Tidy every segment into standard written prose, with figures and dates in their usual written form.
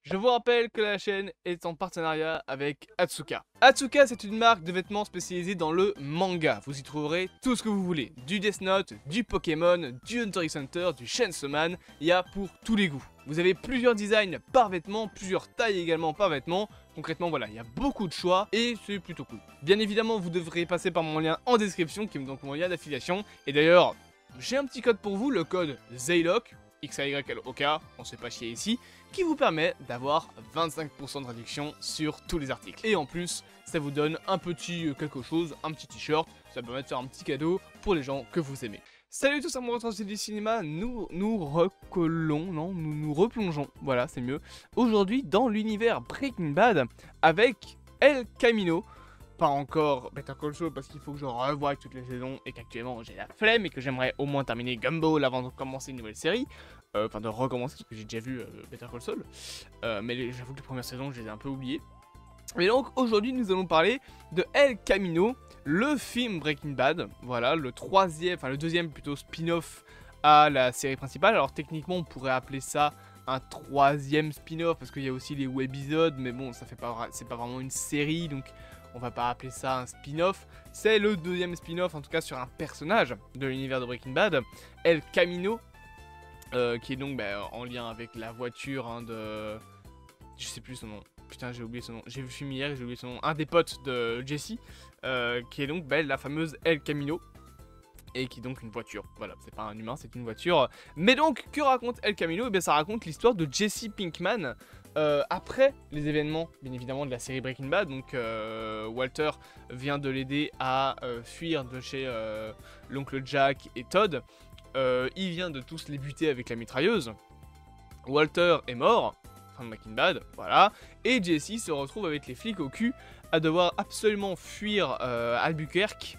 Je vous rappelle que la chaîne est en partenariat avec Atsuka. Atsuka, c'est une marque de vêtements spécialisée dans le manga. Vous y trouverez tout ce que vous voulez. Du Death Note, du Pokémon, du Hunter x Hunter, du Chainsaw Man. Il y a pour tous les goûts. Vous avez plusieurs designs par vêtement, plusieurs tailles également par vêtement. Concrètement, voilà, il y a beaucoup de choix et c'est plutôt cool. Bien évidemment, vous devrez passer par mon lien en description, qui est donc mon lien d'affiliation. Et d'ailleurs, j'ai un petit code pour vous, le code ZAYLOK, XAYLOK, on se fait pas chier ici, qui vous permet d'avoir 25% de réduction sur tous les articles. Et en plus, ça vous donne un petit quelque chose, un petit t-shirt, ça permet de faire un petit cadeau pour les gens que vous aimez. Salut tous, amoureux du cinéma, nous replongeons, voilà c'est mieux, aujourd'hui dans l'univers Breaking Bad avec El Camino. Pas encore Better Call Saul parce qu'il faut que je revoie toutes les saisons et qu'actuellement j'ai la flemme et que j'aimerais au moins terminer Gumball avant de commencer une nouvelle série. Enfin de recommencer parce que j'ai déjà vu Better Call Saul. Mais j'avoue que les premières saisons je les ai un peu oubliées. Et donc aujourd'hui nous allons parler de El Camino, le film Breaking Bad. Voilà, le deuxième plutôt spin-off à la série principale. Alors techniquement on pourrait appeler ça un troisième spin-off parce qu'il y a aussi les webisodes, mais bon ça fait pas, c'est pas vraiment une série donc on va pas appeler ça un spin-off. C'est le deuxième spin-off en tout cas sur un personnage de l'univers de Breaking Bad, El Camino, qui est donc en lien avec la voiture de... Je sais plus son nom. Putain, j'ai oublié son nom. J'ai vu le film hier et j'ai oublié son nom. Un des potes de Jesse, qui est donc la fameuse El Camino. Et qui est donc une voiture. Voilà, c'est pas un humain, c'est une voiture. Mais donc, que raconte El Camino? Ça raconte l'histoire de Jesse Pinkman après les événements, bien évidemment, de la série Breaking Bad. Donc, Walter vient de l'aider à fuir de chez l'oncle Jack et Todd. Il vient de tous les buter avec la mitrailleuse. Walter est mort, fin de Breaking Bad, voilà. Et Jesse se retrouve avec les flics au cul à devoir absolument fuir Albuquerque,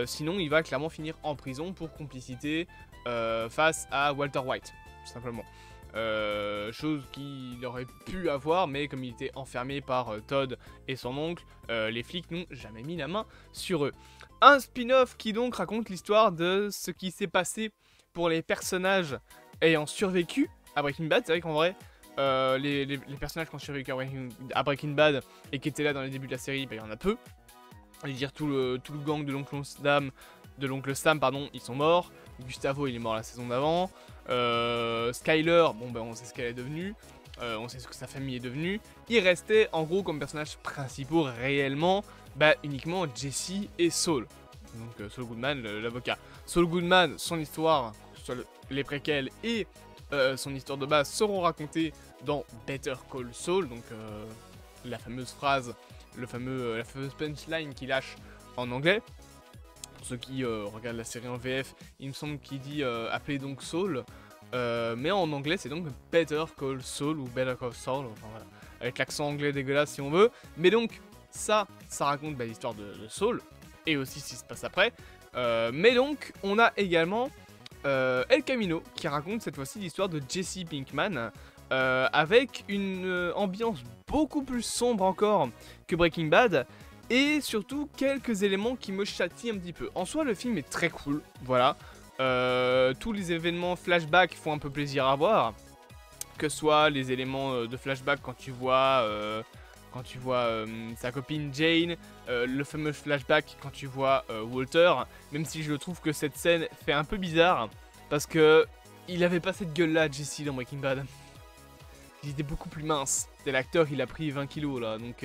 sinon il va clairement finir en prison pour complicité face à Walter White, tout simplement. Chose qu'il aurait pu avoir, mais comme il était enfermé par Todd et son oncle, les flics n'ont jamais mis la main sur eux. Un spin-off qui donc raconte l'histoire de ce qui s'est passé pour les personnages ayant survécu à Breaking Bad. C'est vrai qu'en vrai, les personnages qui ont survécu à Breaking Bad et qui étaient là dans les débuts de la série, il y en a peu. Je veux dire, tout le gang de l'oncle Sam, ils sont morts. Gustavo, il est mort la saison d'avant. Skyler, on sait ce qu'elle est devenue. On sait ce que sa famille est devenue. Il restait, en gros, comme personnages principaux, réellement, uniquement Jesse et Saul. Donc, Saul Goodman, l'avocat. Saul Goodman, son histoire, soit les préquels et son histoire de base seront racontées dans Better Call Saul. Donc, la fameuse phrase, la fameuse punchline qu'il lâche en anglais. Pour ceux qui regardent la série en VF, il me semble qu'il dit appelez donc Saul, mais en anglais c'est donc Better Call Saul ou Better Call Saul, enfin voilà, avec l'accent anglais dégueulasse si on veut. Mais donc ça raconte l'histoire de Saul et aussi ce qui se passe après. Mais donc on a également El Camino qui raconte cette fois-ci l'histoire de Jesse Pinkman. Avec une ambiance beaucoup plus sombre encore que Breaking Bad, et surtout quelques éléments qui me châtient un petit peu. En soi, le film est très cool, voilà. Tous les événements flashback font un peu plaisir à voir, que ce soit les éléments de flashback quand tu vois sa copine Jane, le fameux flashback quand tu vois Walter, même si je trouve que cette scène fait un peu bizarre, parce que il avait pas cette gueule-là, Jesse, dans Breaking Bad. Il était beaucoup plus mince. C'est l'acteur, il a pris 20 kilos là, donc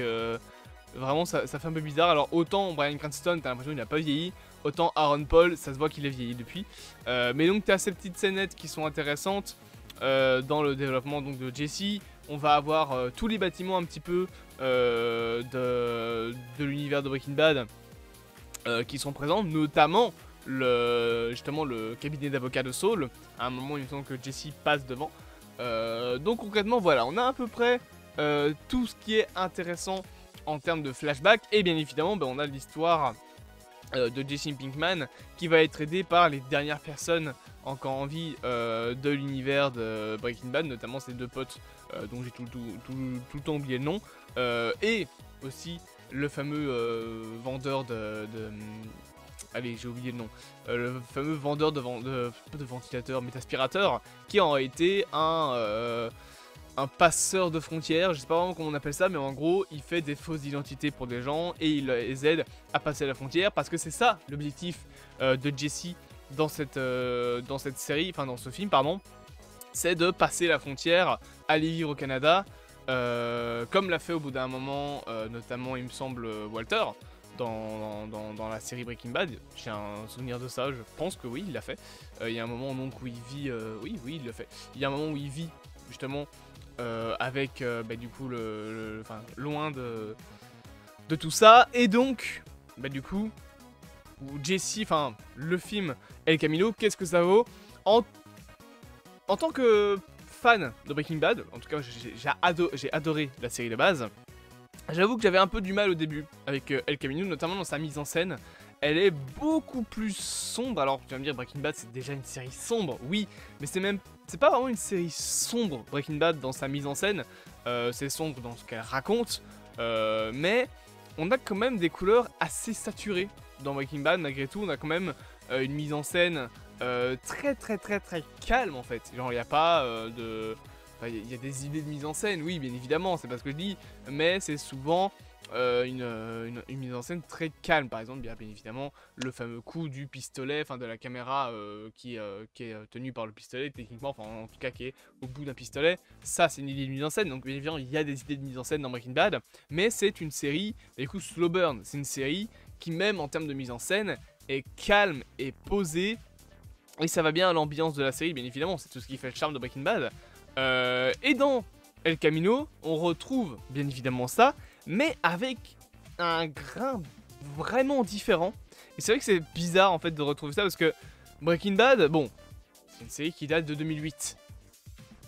vraiment ça fait un peu bizarre. Alors autant Bryan Cranston, t'as l'impression qu'il n'a pas vieilli, autant Aaron Paul, ça se voit qu'il a vieilli depuis. Mais donc t'as ces petites scénettes qui sont intéressantes dans le développement donc, de Jesse. On va avoir tous les bâtiments un petit peu de l'univers de Breaking Bad qui sont présents, notamment justement le cabinet d'avocat de Saul. À un moment il me semble que Jesse passe devant. Donc concrètement voilà, on a à peu près tout ce qui est intéressant en termes de flashback, et bien évidemment on a l'histoire de Jesse Pinkman qui va être aidé par les dernières personnes encore en vie de l'univers de Breaking Bad, notamment ses deux potes dont j'ai tout le temps oublié le nom, et aussi le fameux vendeur allez, j'ai oublié le nom. Le fameux vendeur pas de ventilateur, mais d'aspirateur, qui en été un passeur de frontières, je sais pas vraiment comment on appelle ça, mais en gros, il fait des fausses identités pour des gens et il les aide à passer la frontière parce que c'est ça l'objectif de Jesse dans cette série, enfin dans ce film, pardon, c'est de passer la frontière, aller vivre au Canada, comme l'a fait au bout d'un moment, notamment il me semble Walter, dans la série Breaking Bad. J'ai un souvenir de ça, je pense que oui, il l'a fait. Il y a un moment donc où il vit, oui, il l'a fait. Il y a un moment où il vit justement avec du coup enfin, loin de tout ça, et donc du coup où Jesse, enfin le film El Camino, qu'est-ce que ça vaut en tant que fan de Breaking Bad, en tout cas j'ai adoré la série de base. J'avoue que j'avais un peu du mal au début avec El Camino, notamment dans sa mise en scène. Elle est beaucoup plus sombre. Alors tu vas me dire Breaking Bad c'est déjà une série sombre, oui, mais c'est pas vraiment une série sombre Breaking Bad dans sa mise en scène. C'est sombre dans ce qu'elle raconte, mais on a quand même des couleurs assez saturées dans Breaking Bad. Malgré tout, on a quand même une mise en scène très calme en fait. Genre il n'y a pas de... Enfin, il y a des idées de mise en scène, oui, bien évidemment, c'est pas ce que je dis, mais c'est souvent une mise en scène très calme. Par exemple, bien évidemment, le fameux coup du pistolet, enfin de la caméra qui est tenue par le pistolet, techniquement, enfin en tout cas qui est au bout d'un pistolet, ça c'est une idée de mise en scène, donc bien évidemment, il y a des idées de mise en scène dans Breaking Bad, mais c'est une série, du coup, slow burn, c'est une série qui, même en termes de mise en scène, est calme et posée, et ça va bien à l'ambiance de la série, bien évidemment, c'est tout ce qui fait le charme de Breaking Bad. Et dans El Camino, on retrouve bien évidemment ça, mais avec un grain vraiment différent. Et c'est vrai que c'est bizarre en fait de retrouver ça parce que Breaking Bad, bon, c'est une série qui date de 2008.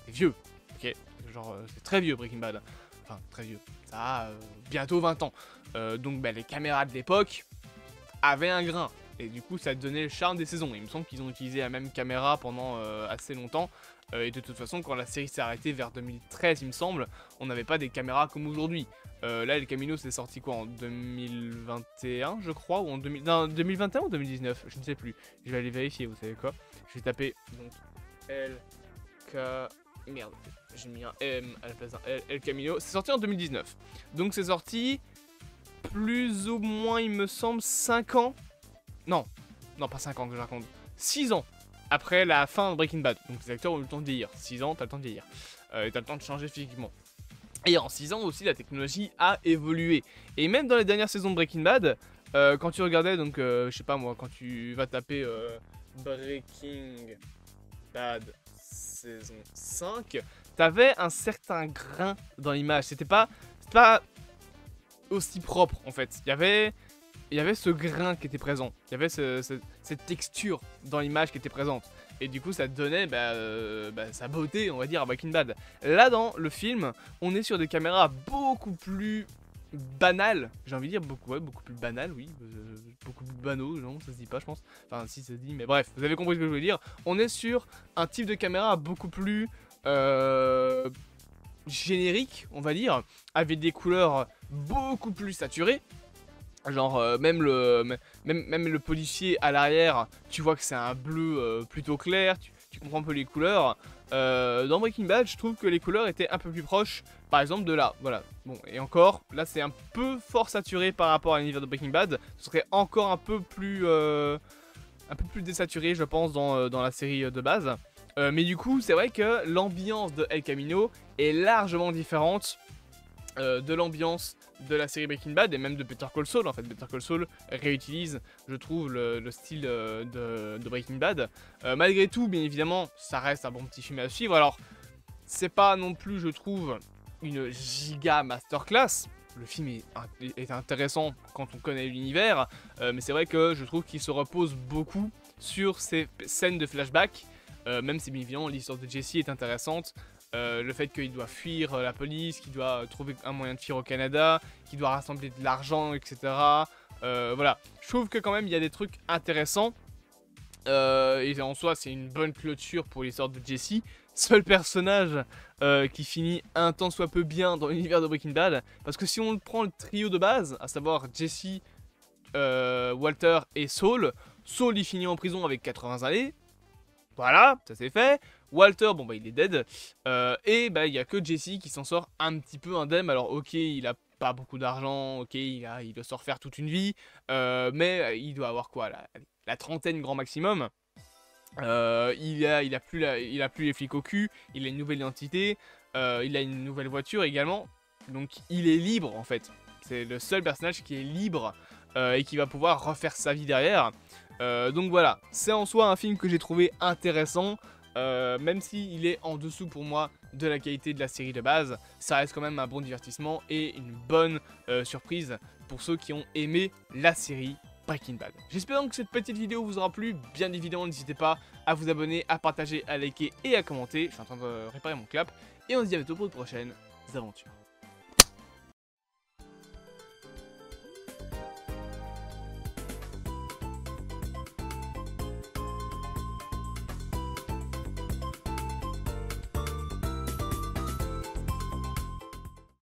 C'est vieux, ok, genre c'est très vieux Breaking Bad. Enfin, très vieux, ça a bientôt 20 ans. Donc les caméras de l'époque avaient un grain. Et du coup, ça donnait le charme des saisons. Il me semble qu'ils ont utilisé la même caméra pendant assez longtemps. Et de toute façon, quand la série s'est arrêtée vers 2013, il me semble, on n'avait pas des caméras comme aujourd'hui. Là, El Camino, c'est sorti quoi, en 2021, je crois, ou en 2021 ou 2019, je ne sais plus. Je vais aller vérifier, vous savez quoi. Je vais taper donc merde, j'ai mis un M à la place d'un L. El Camino, c'est sorti en 2019. Donc c'est sorti plus ou moins, il me semble, 5 ans. Non, pas 5 ans que je raconte. 6 ans après la fin de Breaking Bad. Donc les acteurs ont eu le temps de vieillir. 6 ans, t'as le temps de vieillir. Et t'as le temps de changer physiquement. Et en 6 ans aussi, la technologie a évolué. Et même dans les dernières saisons de Breaking Bad, quand tu regardais, donc je sais pas moi, quand tu vas taper Breaking Bad saison 5, t'avais un certain grain dans l'image. C'était pas aussi propre en fait. Il y avait ce grain qui était présent, il y avait cette texture dans l'image qui était présente. Et du coup, ça donnait sa beauté, on va dire, à Breaking Bad. Là, dans le film, on est sur des caméras beaucoup plus banales. J'ai envie de dire beaucoup plus banales, oui. Beaucoup plus banaux, non, ça se dit pas, je pense. Enfin, si, ça se dit, mais bref, vous avez compris ce que je voulais dire. On est sur un type de caméra beaucoup plus générique, on va dire, avec des couleurs beaucoup plus saturées. Genre même le policier à l'arrière, tu vois que c'est un bleu plutôt clair, tu comprends un peu les couleurs. Dans Breaking Bad, je trouve que les couleurs étaient un peu plus proches, par exemple de là, voilà. Bon, et encore, là c'est un peu fort saturé par rapport à l'univers de Breaking Bad. Ce serait encore un peu plus désaturé, je pense, dans la série de base. Mais du coup, c'est vrai que l'ambiance de El Camino est largement différente de l'ambiance de la série Breaking Bad et même de Better Call Saul. En fait, Better Call Saul réutilise, je trouve, le style de Breaking Bad. Malgré tout, bien évidemment, ça reste un bon petit film à suivre. Alors, c'est pas non plus, je trouve, une giga masterclass. Le film est intéressant quand on connaît l'univers, mais c'est vrai que je trouve qu'il se repose beaucoup sur ces scènes de flashback, même si bien évidemment l'histoire de Jesse est intéressante. Le fait qu'il doit fuir la police, qu'il doit trouver un moyen de fuir au Canada, qu'il doit rassembler de l'argent, etc. Voilà, je trouve que quand même il y a des trucs intéressants. Et en soi, c'est une bonne clôture pour l'histoire de Jesse. Seul personnage qui finit un tant soit peu bien dans l'univers de Breaking Bad. Parce que si on prend le trio de base, à savoir Jesse, Walter et Saul, Saul il finit en prison avec 80 années. Voilà, ça c'est fait. Walter, bon bah il est dead. Et bah il y a que Jesse qui s'en sort un petit peu indemne. Alors ok, il a pas beaucoup d'argent, ok, il doit se refaire toute une vie. Mais il doit avoir quoi, la trentaine grand maximum. Il a plus les flics au cul, il a une nouvelle identité, il a une nouvelle voiture également. Donc il est libre en fait. C'est le seul personnage qui est libre et qui va pouvoir refaire sa vie derrière. Donc voilà, c'est en soi un film que j'ai trouvé intéressant. Même s'il est en dessous pour moi de la qualité de la série de base, ça reste quand même un bon divertissement et une bonne surprise pour ceux qui ont aimé la série Breaking Bad. J'espère donc que cette petite vidéo vous aura plu. Bien évidemment, n'hésitez pas à vous abonner, à partager, à liker et à commenter. Je suis en train de réparer mon clap. Et on se dit à bientôt pour de prochaines aventures.